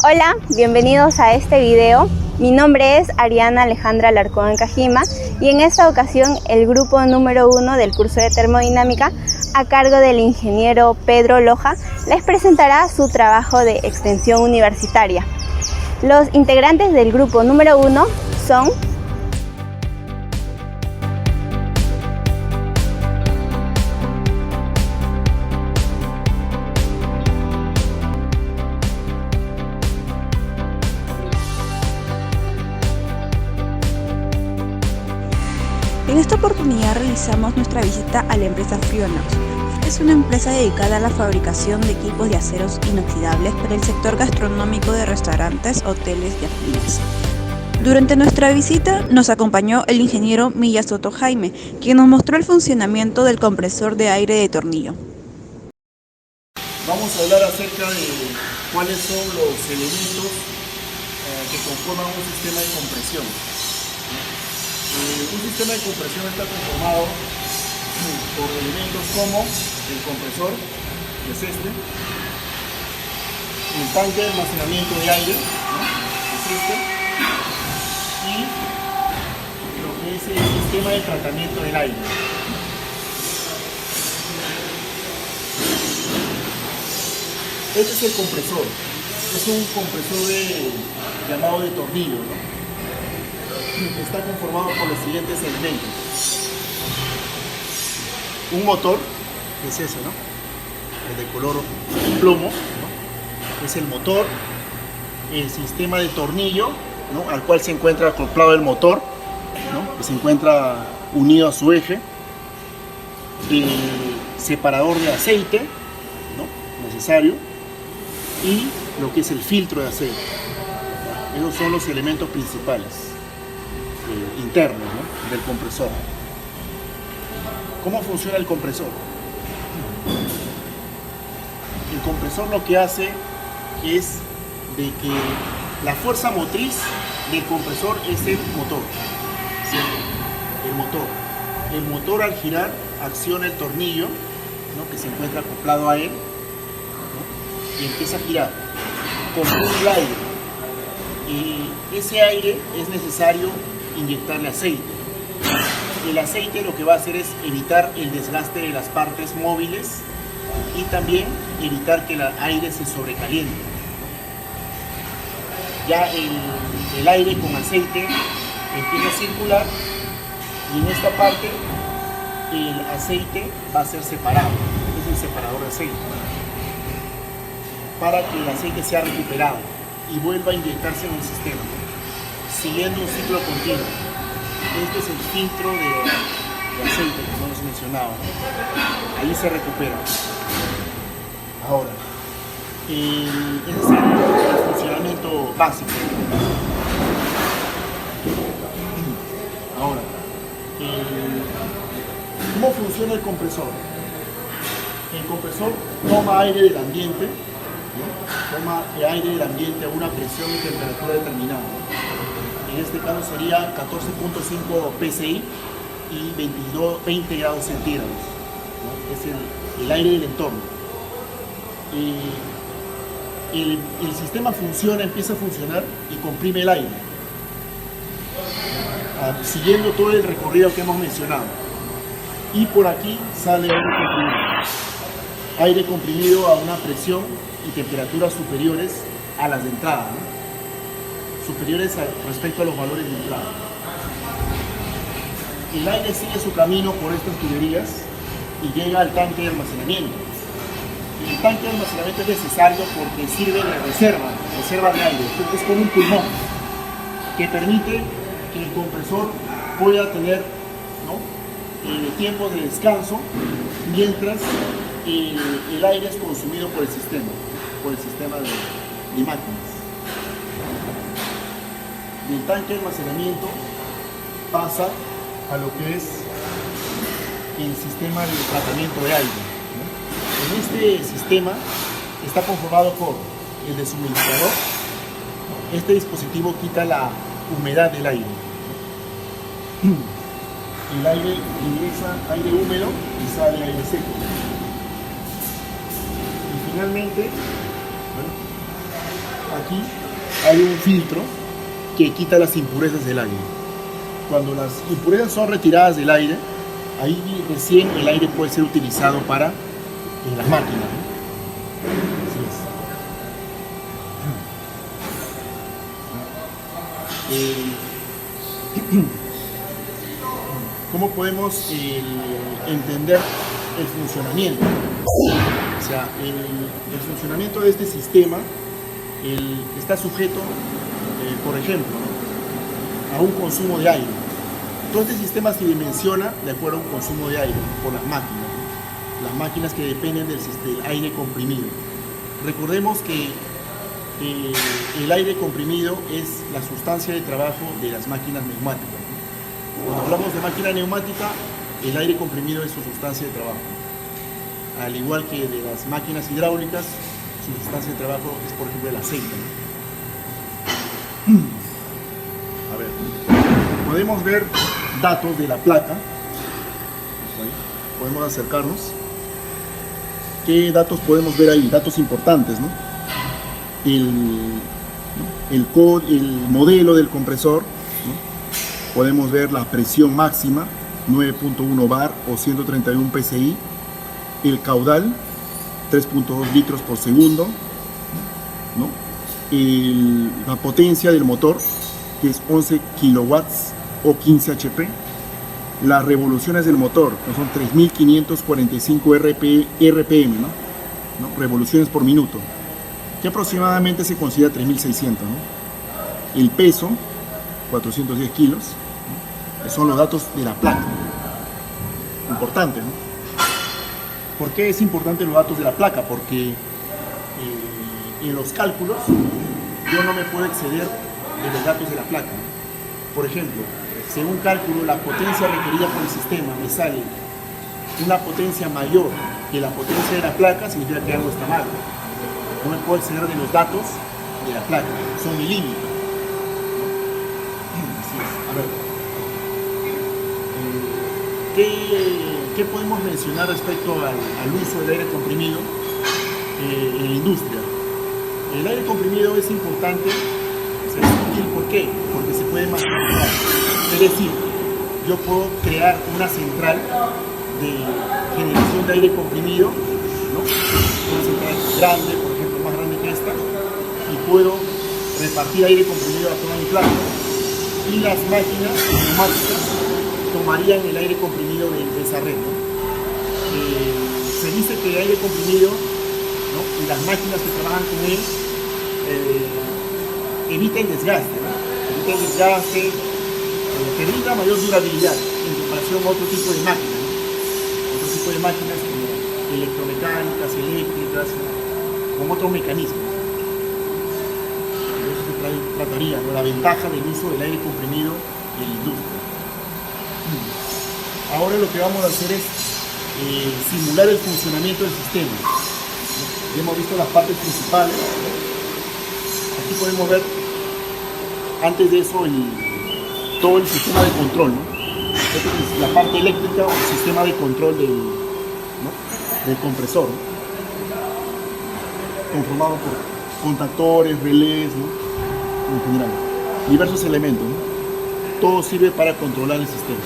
Hola, bienvenidos a este video. Mi nombre es Ariana Alejandra Alarcón Cajima y en esta ocasión el grupo número 1 del curso de termodinámica, a cargo del ingeniero Pedro Loja, les presentará su trabajo de extensión universitaria. Los integrantes del grupo número 1 son En esta oportunidad realizamos nuestra visita a la empresa Frionox. Es una empresa dedicada a la fabricación de equipos de aceros inoxidables para el sector gastronómico de restaurantes, hoteles y afines. Durante nuestra visita nos acompañó el ingeniero Miyamoto Jaime, quien nos mostró el funcionamiento del compresor de aire de tornillo. Vamos a hablar acerca de cuáles son los elementos que conforman un sistema de compresión. Un sistema de compresión está conformado por elementos como el compresor, que es este, el tanque de almacenamiento de aire, ¿no?, que es este, y lo que es el sistema de tratamiento del aire. Este es el compresor, es un compresor llamado de tornillo, ¿no? Está conformado por los siguientes elementos: un motor, que es ese, ¿no?, el de color plomo, ¿no?, es el motor. El sistema de tornillo, ¿no?, al cual se encuentra acoplado el motor, ¿no?, que se encuentra unido a su eje. El separador de aceite, ¿no?, necesario, y lo que es el filtro de aceite. Esos son los elementos principales internos, ¿no?, del compresor. ¿Cómo funciona el compresor? El compresor lo que hace es de que la fuerza motriz del compresor es el motor, ¿sí?, el motor al girar acciona el tornillo, ¿no?, que se encuentra acoplado a él, ¿no?, y empieza a girar, consume el aire, y ese aire es necesario inyectarle aceite. El aceite lo que va a hacer es evitar el desgaste de las partes móviles y también evitar que el aire se sobrecaliente. Ya el aire con aceite empieza a circular y en esta parte el aceite va a ser separado. Este es el separador de aceite, para que el aceite sea recuperado y vuelva a inyectarse en el sistema, siguiendo un ciclo continuo. Este es el filtro de aceite que hemos mencionado. Ahí se recupera. Ahora, ese es el funcionamiento básico. Ahora, ¿cómo funciona el compresor? El compresor toma aire del ambiente, ¿no?, toma el aire del ambiente a una presión y temperatura determinada. En este caso sería 14.5 psi y 20 grados centígrados, ¿no?, es el aire del entorno. El sistema empieza a funcionar y comprime el aire, siguiendo todo el recorrido que hemos mencionado. Y por aquí sale aire comprimido a una presión y temperaturas superiores a las de entrada, ¿no?, superiores respecto a los valores de entrada. El aire sigue su camino por estas tuberías y llega al tanque de almacenamiento. El tanque de almacenamiento es necesario porque sirve de reserva de aire. Es como un pulmón que permite que el compresor pueda tener, ¿no?, tiempo de descanso mientras el aire es consumido por el sistema de máquinas. Del tanque de almacenamiento pasa a lo que es el sistema de tratamiento de aire, ¿no? En este sistema está conformado por el deshumidificador. Este dispositivo quita la humedad del aire. El aire ingresa aire húmedo y sale aire seco. Y finalmente, bueno, aquí hay un filtro que quita las impurezas del aire. Cuando las impurezas son retiradas del aire, ahí recién el aire puede ser utilizado para las máquinas, ¿no? ¿Cómo podemos entender el funcionamiento? O sea, el funcionamiento de este sistema está sujeto, por ejemplo, a un consumo de aire. Todo este sistema se dimensiona de acuerdo a un consumo de aire por las máquinas, ¿no? Las máquinas que dependen del aire comprimido. Recordemos que el aire comprimido es la sustancia de trabajo de las máquinas neumáticas. Cuando hablamos de máquina neumática, el aire comprimido es su sustancia de trabajo. Al igual que de las máquinas hidráulicas, su sustancia de trabajo es, por ejemplo, el aceite, ¿no? A ver, podemos ver datos de la placa. Podemos acercarnos. ¿Qué datos podemos ver ahí? Datos importantes, ¿no? El modelo del compresor, ¿no? Podemos ver la presión máxima, 9.1 bar o 131 psi, el caudal, 3.2 litros por segundo, ¿no? La potencia del motor, que es 11 kilowatts o 15 HP, las revoluciones del motor, que son 3.545 RPM, ¿no? Revoluciones por minuto, que aproximadamente se considera 3.600, ¿no? El peso, 410 kilos, ¿no? Son los datos de la placa. Importante, ¿no? ¿Por qué es importante los datos de la placa? Porque en los cálculos yo no me puedo exceder de los datos de la placa, ¿no? Por ejemplo, según cálculo, la potencia requerida por el sistema me sale una potencia mayor que la potencia de la placa, significa que algo está mal. No me puedo exceder de los datos de la placa, son mi límite. Así es. A ver, ¿qué podemos mencionar respecto al uso del aire comprimido en la industria? El aire comprimido es importante, es útil, ¿por qué? Porque se puede manipular. Es decir, yo puedo crear una central de generación de aire comprimido, ¿no? Una central grande, por ejemplo, más grande que esta, y puedo repartir aire comprimido a toda mi planta. Y las máquinas neumáticas tomarían el aire comprimido de esa red, ¿no? Se dice que el aire comprimido, ¿no? Y las máquinas que trabajan con él evita el desgaste, ¿no? Evita el desgaste, que brinda mayor durabilidad en comparación a otro tipo de máquinas, ¿no? Otro tipo de máquinas como electromecánicas, eléctricas, con otros mecanismos. De eso se trataría, ¿no? La ventaja del uso del aire comprimido en la industria. Ahora lo que vamos a hacer es simular el funcionamiento del sistema. Ya hemos visto las partes principales. Aquí podemos ver, antes de eso, todo el sistema de control, ¿no? Esta es la parte eléctrica o el sistema de control del compresor, ¿no? Conformado por contactores, relés, ¿no? En general, diversos elementos, ¿no? Todo sirve para controlar el sistema.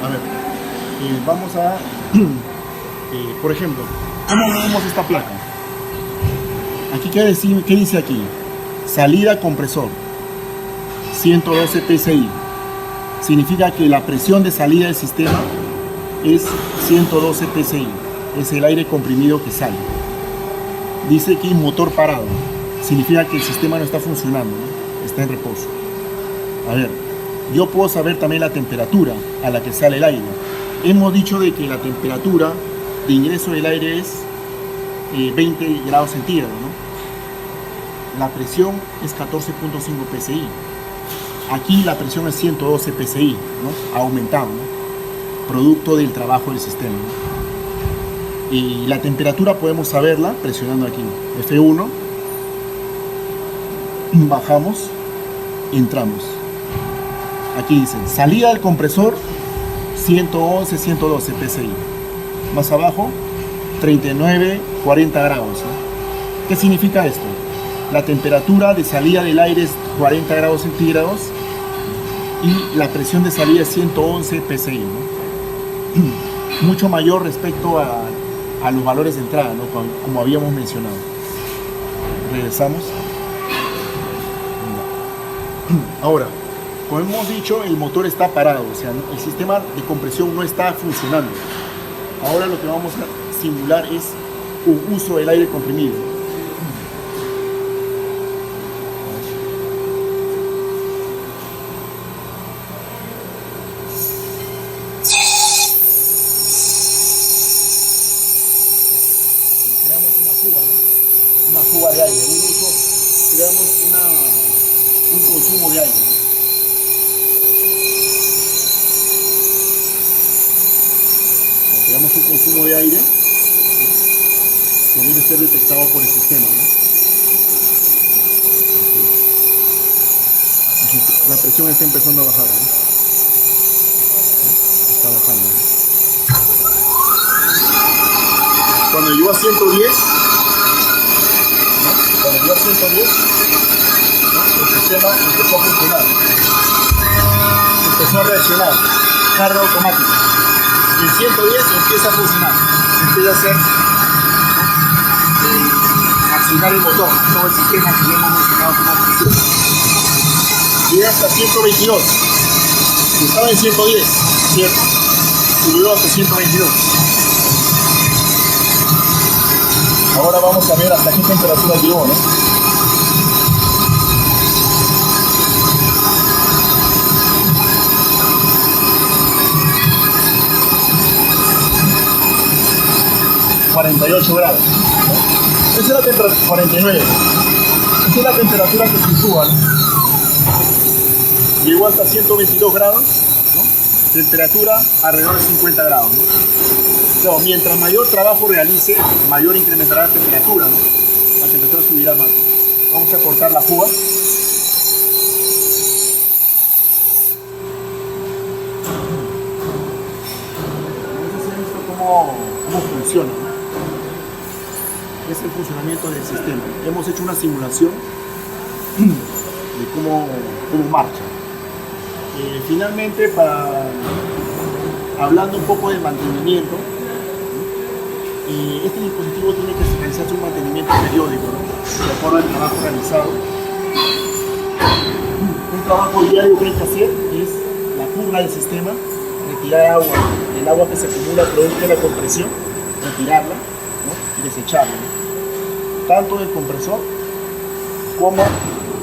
A ver, vamos a, por ejemplo, ¿cómo movemos esta placa? Aquí, ¿qué dice aquí? Salida compresor, 112 psi. Significa que la presión de salida del sistema es 112 psi. Es el aire comprimido que sale. Dice aquí motor parado. Significa que el sistema no está funcionando, ¿no? Está en reposo. A ver, yo puedo saber también la temperatura a la que sale el aire. Hemos dicho de que la temperatura de ingreso del aire es 20 grados centígrados, ¿no? La presión es 14.5 psi. Aquí la presión es 112 psi, ¿no? Ha aumentado, ¿no? Producto del trabajo del sistema, ¿no? Y la temperatura podemos saberla presionando aquí F1, bajamos, entramos. Aquí dicen salida del compresor 111, 112 psi. Más abajo 39, 40 grados, ¿no? ¿Qué significa esto? La temperatura de salida del aire es 40 grados centígrados y la presión de salida es 111 psi, ¿no? Mucho mayor respecto a los valores de entrada, ¿no? Como habíamos mencionado. Regresamos. Ahora, como hemos dicho, el motor está parado, o sea, el sistema de compresión no está funcionando. Ahora lo que vamos a simular es un uso del aire comprimido. Creamos una fuga, ¿no? Una fuga de aire, creamos un consumo de aire, ¿no? Creamos un consumo de aire, ¿no? Que debe ser detectado por el sistema, ¿no? La presión está empezando a bajar, ¿no? Está bajando, ¿no? Cuando llegó a 110, ¿no? Cuando llegó a 110, ¿no? El sistema empezó a funcionar, empezó a reaccionar, carga automática. Y en 110 empieza a funcionar, empieza a hacer, ¿no? Accionar el motor, todo el sistema que ya hemos mencionado como presión. Llega hasta 122, estaba en 110, ¿cierto? Subió hasta 122. Ahora vamos a ver hasta qué temperatura llegó, ¿no? ...48 grados, ¿no? Esa es la temperatura... 49. Esa es la temperatura que fluctúa, ¿no? Llegó hasta 122 grados, ¿no? Temperatura alrededor de 50 grados, ¿no? Claro, mientras mayor trabajo realice, mayor incrementará la temperatura, ¿no? La temperatura subirá más, ¿no? Vamos a cortar la fuga. Vamos a esto cómo funciona, ¿no? Es el funcionamiento del sistema. Hemos hecho una simulación de cómo marcha. Finalmente, hablando un poco de mantenimiento, este dispositivo tiene que realizarse un mantenimiento periódico, ¿no? De acuerdo al trabajo realizado. Un trabajo diario que hay que hacer es la purga del sistema, retirar agua, el agua que se acumula producto de la compresión, retirarla, ¿no? Y desecharla, ¿no? Tanto del compresor como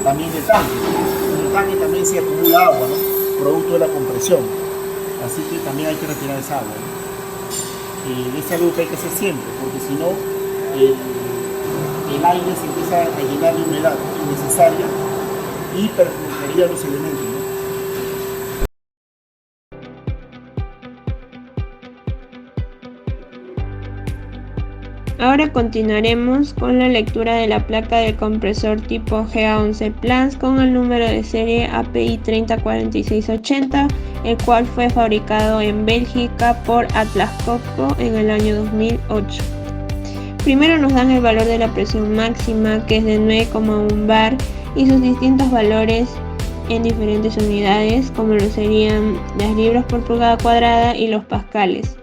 también del tanque. En el tanque también se acumula agua, ¿no? Producto de la compresión, así que también hay que retirar esa agua, ¿no? Es algo que hay que hacer siempre, porque si no el aire se empieza a llenar de humedad innecesaria y perjudicaría los elementos, ¿no? Ahora continuaremos con la lectura de la placa del compresor tipo GA11 Plus con el número de serie API 304680, el cual fue fabricado en Bélgica por Atlas Copco en el año 2008. Primero nos dan el valor de la presión máxima, que es de 9,1 bar, y sus distintos valores en diferentes unidades, como lo serían las libras por pulgada cuadrada y los pascales.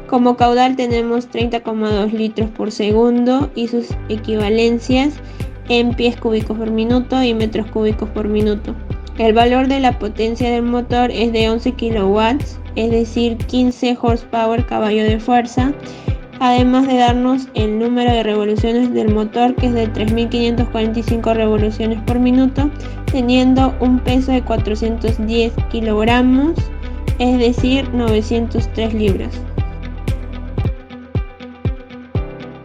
Como caudal tenemos 30,2 litros por segundo y sus equivalencias en pies cúbicos por minuto y metros cúbicos por minuto. El valor de la potencia del motor es de 11 kilowatts, es decir, 15 horsepower caballo de fuerza, además de darnos el número de revoluciones del motor, que es de 3.545 revoluciones por minuto, teniendo un peso de 410 kilogramos, es decir, 903 libras.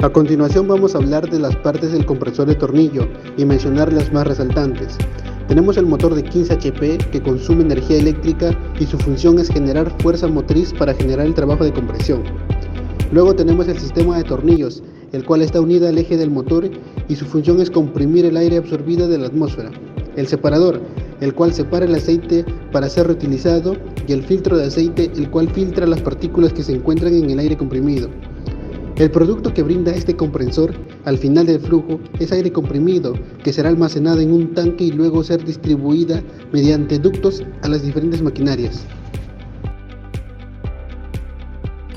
A continuación vamos a hablar de las partes del compresor de tornillo y mencionar las más resaltantes. Tenemos el motor de 15 HP que consume energía eléctrica y su función es generar fuerza motriz para generar el trabajo de compresión. Luego tenemos el sistema de tornillos, el cual está unido al eje del motor y su función es comprimir el aire absorbido de la atmósfera. El separador, el cual separa el aceite para ser reutilizado, y el filtro de aceite, el cual filtra las partículas que se encuentran en el aire comprimido. El producto que brinda este compresor al final del flujo es aire comprimido que será almacenado en un tanque y luego ser distribuida mediante ductos a las diferentes maquinarias.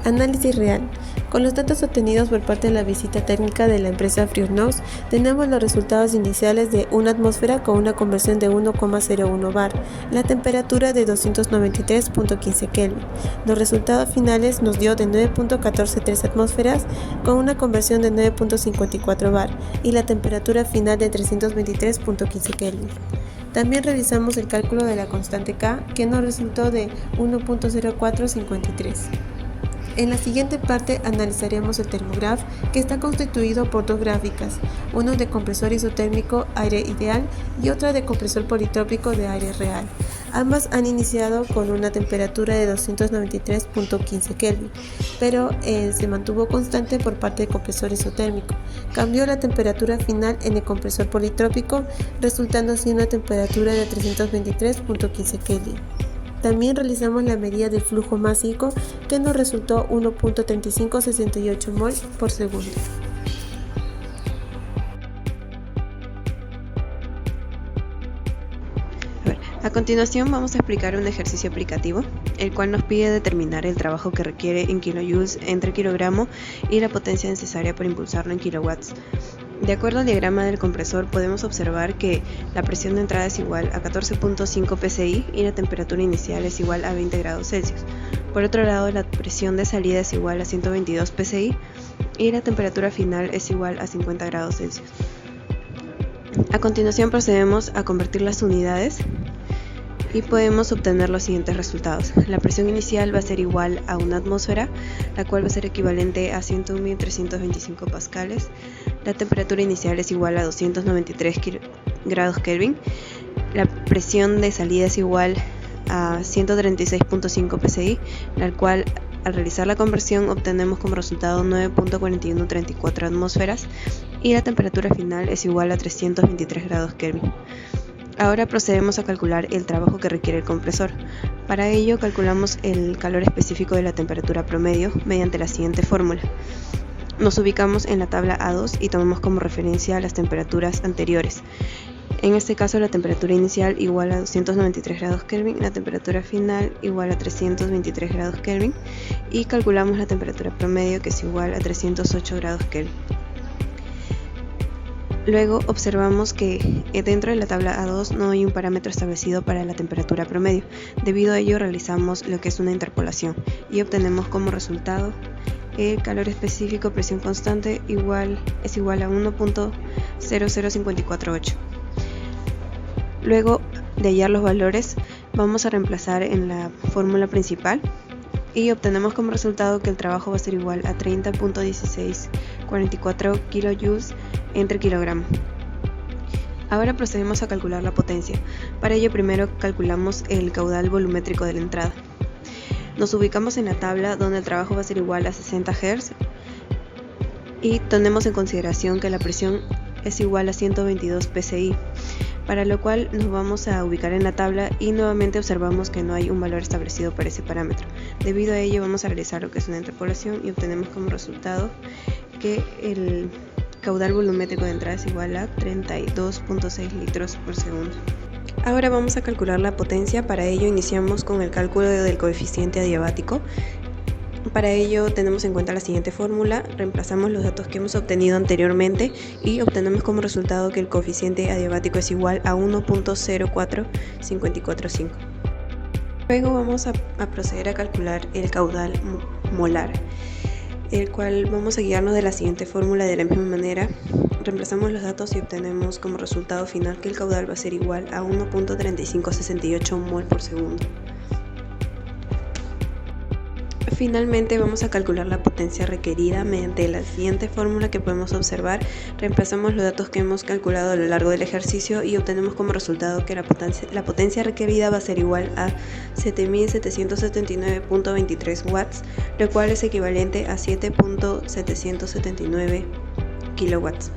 Análisis real. Con los datos obtenidos por parte de la visita técnica de la empresa Frionox, tenemos los resultados iniciales de una atmósfera con una conversión de 1,01 bar, la temperatura de 293.15 Kelvin. Los resultados finales nos dio de 9.143 atmósferas con una conversión de 9.54 bar y la temperatura final de 323.15 Kelvin. También realizamos el cálculo de la constante K, que nos resultó de 1.0453. En la siguiente parte analizaremos el termograph, que está constituido por dos gráficas, uno de compresor isotérmico aire ideal y otra de compresor politrópico de aire real. Ambas han iniciado con una temperatura de 293.15 Kelvin, pero se mantuvo constante por parte del compresor isotérmico. Cambió la temperatura final en el compresor politrópico, resultando así una temperatura de 323.15 Kelvin. También realizamos la medida del flujo másico, que nos resultó 1.3568 mol por segundo. A continuación vamos a explicar un ejercicio aplicativo, el cual nos pide determinar el trabajo que requiere en kilojoules entre kilogramo y la potencia necesaria para impulsarlo en kilowatts. De acuerdo al diagrama del compresor, podemos observar que la presión de entrada es igual a 14.5 psi y la temperatura inicial es igual a 20 grados Celsius. Por otro lado, la presión de salida es igual a 122 psi y la temperatura final es igual a 50 grados Celsius. A continuación procedemos a convertir las unidades y podemos obtener los siguientes resultados. La presión inicial va a ser igual a una atmósfera, la cual va a ser equivalente a 101.325 pascales. La temperatura inicial es igual a 293 grados Kelvin. La presión de salida es igual a 136.5 psi, la cual al realizar la conversión obtenemos como resultado 9.4134 atmósferas y la temperatura final es igual a 323 grados Kelvin. Ahora procedemos a calcular el trabajo que requiere el compresor. Para ello calculamos el calor específico de la temperatura promedio mediante la siguiente fórmula. Nos ubicamos en la tabla A2 y tomamos como referencia las temperaturas anteriores. En este caso la temperatura inicial igual a 293 grados Kelvin, la temperatura final igual a 323 grados Kelvin y calculamos la temperatura promedio, que es igual a 308 grados Kelvin. Luego observamos que dentro de la tabla A2 no hay un parámetro establecido para la temperatura promedio. Debido a ello realizamos lo que es una interpolación y obtenemos como resultado el calor específico presión constante es igual a 1.00548. Luego de hallar los valores vamos a reemplazar en la fórmula principal y obtenemos como resultado que el trabajo va a ser igual a 30.1644 kilojoules entre kilogramo. Ahora procedemos a calcular la potencia. Para ello primero calculamos el caudal volumétrico de la entrada. Nos ubicamos en la tabla donde el trabajo va a ser igual a 60 Hz y tenemos en consideración que la presión es igual a 122 psi, para lo cual nos vamos a ubicar en la tabla y nuevamente observamos que no hay un valor establecido para ese parámetro. Debido a ello vamos a realizar lo que es una interpolación y obtenemos como resultado que el caudal volumétrico de entrada es igual a 32.6 litros por segundo. Ahora vamos a calcular la potencia. Para ello iniciamos con el cálculo del coeficiente adiabático. Para ello tenemos en cuenta la siguiente fórmula, reemplazamos los datos que hemos obtenido anteriormente y obtenemos como resultado que el coeficiente adiabático es igual a 1.04545. Luego vamos a proceder a calcular el caudal molar, el cual vamos a guiarnos de la siguiente fórmula. De la misma manera reemplazamos los datos y obtenemos como resultado final que el caudal va a ser igual a 1.3568 mol por segundo. Finalmente vamos a calcular la potencia requerida mediante la siguiente fórmula que podemos observar. Reemplazamos los datos que hemos calculado a lo largo del ejercicio y obtenemos como resultado que la potencia requerida va a ser igual a 7.779.23 watts, lo cual es equivalente a 7.779 kilowatts.